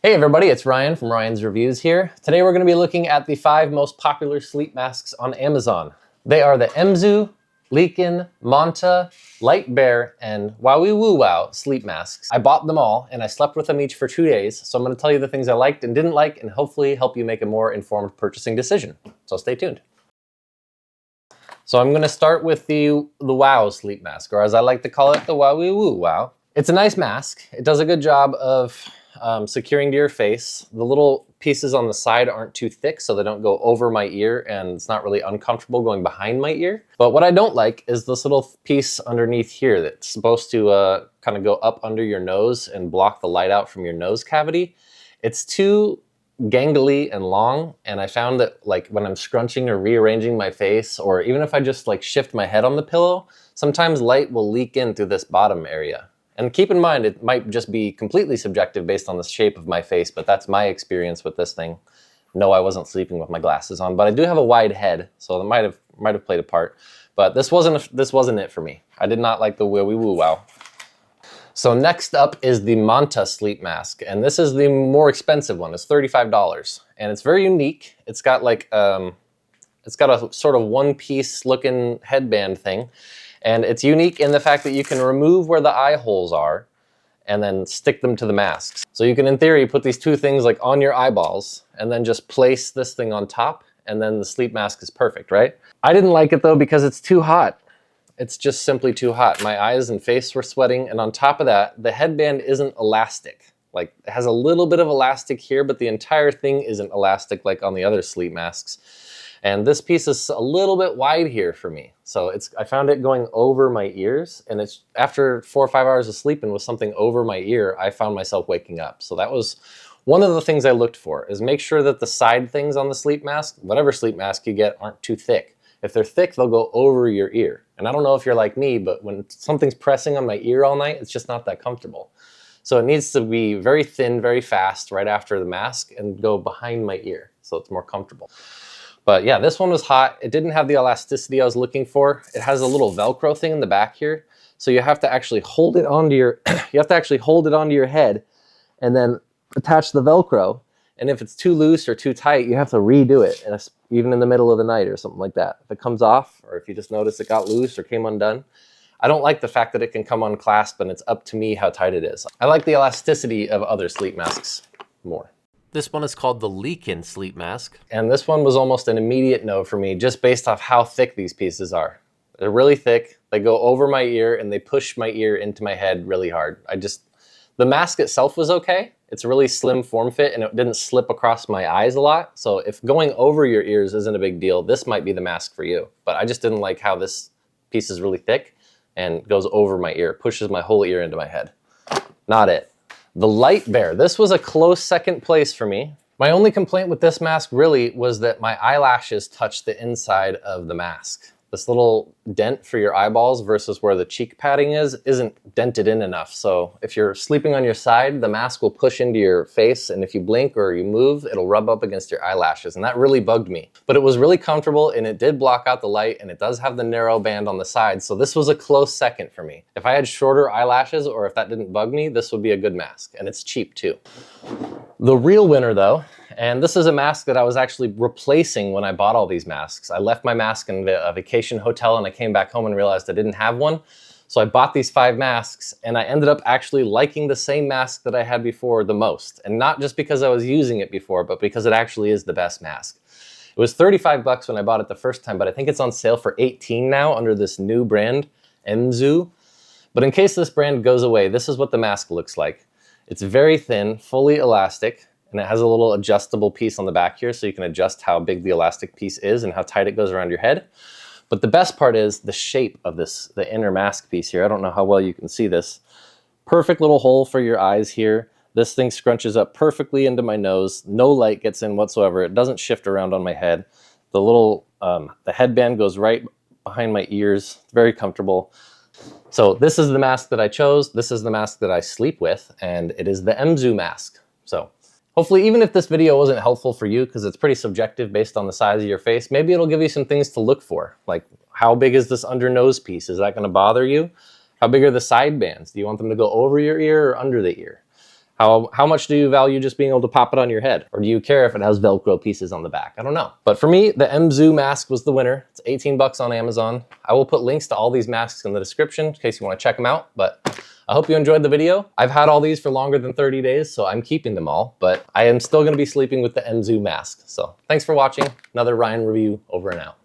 Hey everybody, it's Ryan from Ryan's Reviews here. Today we're going to be looking at the 5 most popular sleep masks on Amazon. They are the MZOO, LEEKEN, Manta, LitBear, and WAOAW sleep masks. I bought them all and I slept with them each for 2 days, so I'm going to tell you the things I liked and didn't like and hopefully help you make a more informed purchasing decision. So stay tuned. So I'm going to start with the WOW sleep mask, or as I like to call it, the WAOAW. It's a nice mask. It does a good job of securing to your face. The little pieces on the side aren't too thick, so they don't go over my ear, and it's not really uncomfortable going behind my ear. But what I don't like is this little piece underneath here that's supposed to kind of go up under your nose and block the light out from your nose cavity. It's too gangly and long, and I found that like when I'm scrunching or rearranging my face, or even if I just like shift my head on the pillow, sometimes light will leak in through this bottom area. And keep in mind, it might just be completely subjective based on the shape of my face, but that's my experience with this thing. No, I wasn't sleeping with my glasses on, but I do have a wide head, so that might have played a part. But this wasn't it for me. I did not like the WAOAW. So next up is the Manta sleep mask, and this is the more expensive one. It's $35, and it's very unique. It's got like it's got a sort of one-piece looking headband thing. And it's unique in the fact that you can remove where the eye holes are and then stick them to the masks. So you can, in theory, put these two things like on your eyeballs and then just place this thing on top, and then the sleep mask is perfect, right? I didn't like it though because it's too hot. It's just simply too hot. My eyes and face were sweating, and on top of that, the headband isn't elastic. Like, it has a little bit of elastic here, but the entire thing isn't elastic like on the other sleep masks. And this piece is a little bit wide here for me. So I found it going over my ears, and it's after 4 or 5 hours of sleeping with something over my ear, I found myself waking up. So that was one of the things I looked for, is make sure that the side things on the sleep mask, whatever sleep mask you get, aren't too thick. If they're thick, they'll go over your ear. And I don't know if you're like me, but when something's pressing on my ear all night, it's just not that comfortable. So it needs to be very thin, very fast right after the mask and go behind my ear so it's more comfortable. But yeah, this one was hot. It didn't have the elasticity I was looking for. It has a little Velcro thing in the back here. So you have to actually hold it onto your, your head and then attach the Velcro. And if it's too loose or too tight, you have to redo it, and even in the middle of the night or something like that. If it comes off, or if you just notice it got loose or came undone. I don't like the fact that it can come unclasped and it's up to me how tight it is. I like the elasticity of other sleep masks more. This one is called the LEEKEN sleep mask. And this one was almost an immediate no for me, just based off how thick these pieces are. They're really thick, they go over my ear, and they push my ear into my head really hard. The mask itself was okay. It's a really slim form fit, and it didn't slip across my eyes a lot. So if going over your ears isn't a big deal, this might be the mask for you. But I just didn't like how this piece is really thick and goes over my ear, pushes my whole ear into my head. Not it. The LitBear, this was a close second place for me. My only complaint with this mask really was that my eyelashes touched the inside of the mask. This little dent for your eyeballs versus where the cheek padding isn't dented in enough. So if you're sleeping on your side, the mask will push into your face, and if you blink or you move, it'll rub up against your eyelashes, and that really bugged me. But it was really comfortable, and it did block out the light, and it does have the narrow band on the side, so this was a close second for me. If I had shorter eyelashes, or if that didn't bug me, this would be a good mask, and it's cheap too. The real winner though, and this is a mask that I was actually replacing when I bought all these masks. I left my mask in a vacation hotel, and I came back home and realized I didn't have one. So I bought these 5 masks, and I ended up actually liking the same mask that I had before the most. And not just because I was using it before, but because it actually is the best mask. It was 35 bucks when I bought it the first time, but I think it's on sale for 18 now under this new brand, MZOO. But in case this brand goes away, this is what the mask looks like. It's very thin, fully elastic, and it has a little adjustable piece on the back here, so you can adjust how big the elastic piece is and how tight it goes around your head. But the best part is the shape of this, the inner mask piece here. I don't know how well you can see this. Perfect little hole for your eyes here. This thing scrunches up perfectly into my nose. No light gets in whatsoever. It doesn't shift around on my head. The little, the headband goes right behind my ears. It's very comfortable. So this is the mask that I chose. This is the mask that I sleep with, and it is the MZOO mask. So hopefully, even if this video wasn't helpful for you, because it's pretty subjective based on the size of your face, maybe it'll give you some things to look for. Like, how big is this under nose piece? Is that going to bother you? How big are the side bands? Do you want them to go over your ear or under the ear? How much do you value just being able to pop it on your head? Or do you care if it has Velcro pieces on the back? I don't know. But for me, the MZOO mask was the winner. It's 18 bucks on Amazon. I will put links to all these masks in the description in case you want to check them out. But I hope you enjoyed the video. I've had all these for longer than 30 days, so I'm keeping them all. But I am still going to be sleeping with the MZOO mask. So thanks for watching. Another Ryan review over and out.